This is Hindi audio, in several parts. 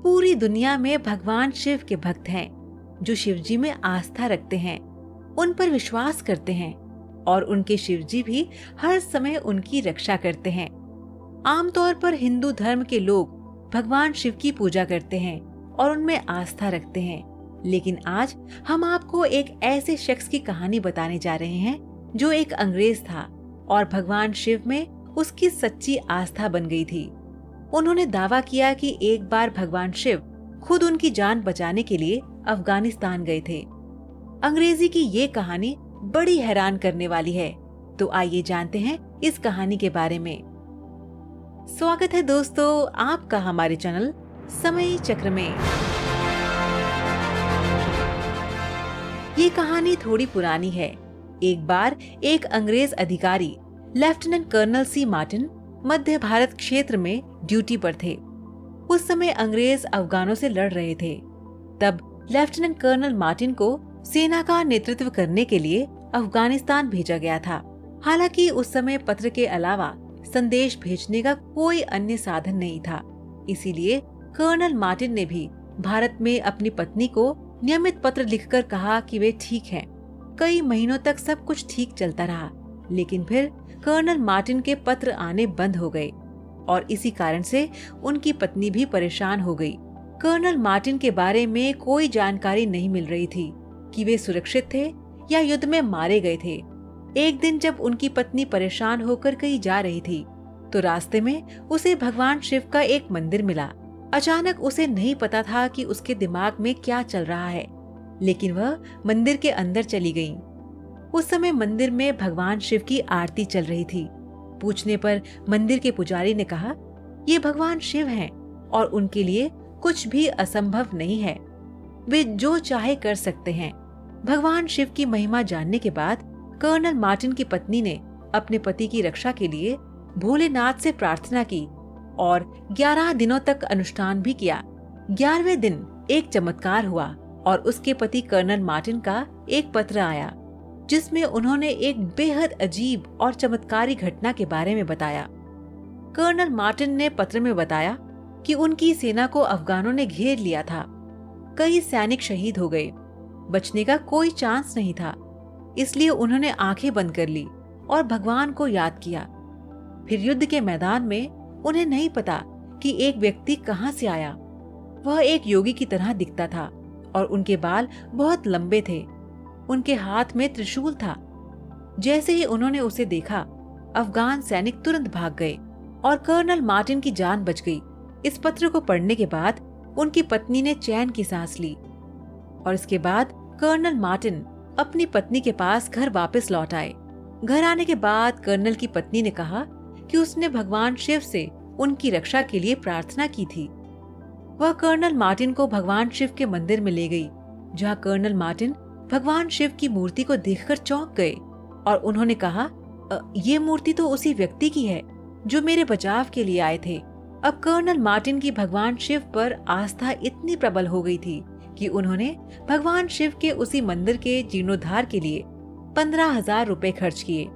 पूरी दुनिया में भगवान शिव के भक्त हैं, जो शिव जी में आस्था रखते हैं, उन पर विश्वास करते हैं और उनके शिव जी भी हर समय उनकी रक्षा करते हैं। आमतौर पर हिंदू धर्म के लोग भगवान शिव की पूजा करते हैं और उनमें आस्था रखते हैं। लेकिन आज हम आपको एक ऐसे शख्स की कहानी बताने जा रहे हैं जो एक अंग्रेज था और भगवान शिव में उसकी सच्ची आस्था बन गई थी। उन्होंने दावा किया कि एक बार भगवान शिव खुद उनकी जान बचाने के लिए अफगानिस्तान गए थे। अंग्रेजी की ये कहानी बड़ी हैरान करने वाली है, तो आइए जानते हैं इस कहानी के बारे में। स्वागत है दोस्तों आपका हमारे चैनल समय चक्र में। ये कहानी थोड़ी पुरानी है। एक बार एक अंग्रेज अधिकारी लेफ्टिनेंट कर्नल सी मार्टिन मध्य भारत क्षेत्र में ड्यूटी पर थे। उस समय अंग्रेज अफगानों से लड़ रहे थे। तब लेफ्टिनेंट कर्नल मार्टिन को सेना का नेतृत्व करने के लिए अफगानिस्तान भेजा गया था। हालांकि उस समय पत्र के अलावा संदेश भेजने का कोई अन्य साधन नहीं था। इसीलिए कर्नल मार्टिन ने भी भारत में अपनी पत्नी को नियमित पत्र लिखकर कहा कि वे ठीक हैं। कई महीनों तक सब कुछ ठीक चलता रहा, लेकिन फिर कर्नल मार्टिन के पत्र आने बंद हो गए और इसी कारण से उनकी पत्नी भी परेशान हो गई। कर्नल मार्टिन के बारे में कोई जानकारी नहीं मिल रही थी कि वे सुरक्षित थे या युद्ध में मारे गए थे। एक दिन जब उनकी पत्नी परेशान होकर कहीं जा रही थी, तो रास्ते में उसे भगवान शिव का एक मंदिर मिला। अचानक उसे नहीं पता था कि उसके दिमाग में क्या चल रहा है, लेकिन वह मंदिर के अंदर चली गई। उस समय मंदिर में भगवान शिव की आरती चल रही थी। पूछने पर मंदिर के पुजारी ने कहा, ये भगवान शिव हैं और उनके लिए कुछ भी असंभव नहीं है, वे जो चाहे कर सकते हैं। भगवान शिव की महिमा जानने के बाद कर्नल मार्टिन की पत्नी ने अपने पति की रक्षा के लिए भोलेनाथ से प्रार्थना की और 11 दिनों तक अनुष्ठान भी किया। 11वें दिन एक चमत्कार हुआ और उसके पति कर्नल मार्टिन का एक पत्र आया, जिसमें उन्होंने एक बेहद अजीब और चमत्कारी घटना के बारे में बताया। कर्नल मार्टिन ने पत्र में बताया कि उनकी सेना को अफगानों ने घेर लिया था। कई सैनिक शहीद हो गए, बचने का कोई चांस नहीं था। इसलिए उन्होंने आंखें बंद कर ली और भगवान को याद किया। फिर युद्ध के मैदान में उन्हें नहीं पता कि एक व्यक्ति कहां से आया। वह एक योगी की तरह दिखता था और उनके बाल बहुत लंबे थे। उनके हाथ में त्रिशूल था। जैसे ही उन्होंने उसे देखा, अफगान सैनिक तुरंत भाग गए और कर्नल मार्टिन की जान बच गई। इस पत्र को पढ़ने के बाद उनकी पत्नी ने चैन की सांस ली और इसके बाद कर्नल मार्टिन अपनी पत्नी के पास घर वापस लौट आए। घर आने के बाद कर्नल की पत्नी ने कहा कि उसने भगवान शिव से उनकी रक्षा के लिए प्रार्थना की थी। वह कर्नल मार्टिन को भगवान शिव के मंदिर में ले गई, जहां कर्नल मार्टिन भगवान शिव की मूर्ति को देखकर चौंक गए और उन्होंने कहा, ये मूर्ति तो उसी व्यक्ति की है जो मेरे बचाव के लिए आए थे। अब कर्नल मार्टिन की भगवान शिव पर आस्था इतनी प्रबल हो गई थी कि उन्होंने भगवान शिव के उसी मंदिर के जीर्णोद्धार के लिए 15,000 रुपए खर्च किए।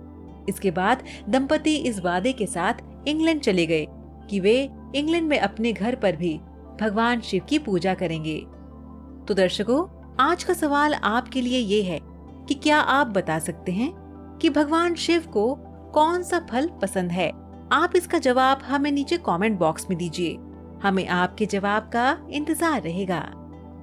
इसके बाद दंपति इस वादे के साथ इंग्लैंड चले गए कि वे इंग्लैंड में अपने घर पर भी भगवान शिव की पूजा करेंगे। तो दर्शकों, आज का सवाल आपके लिए ये है कि क्या आप बता सकते हैं कि भगवान शिव को कौन सा फल पसंद है? आप इसका जवाब हमें नीचे कमेंट बॉक्स में दीजिए। हमें आपके जवाब का इंतजार रहेगा।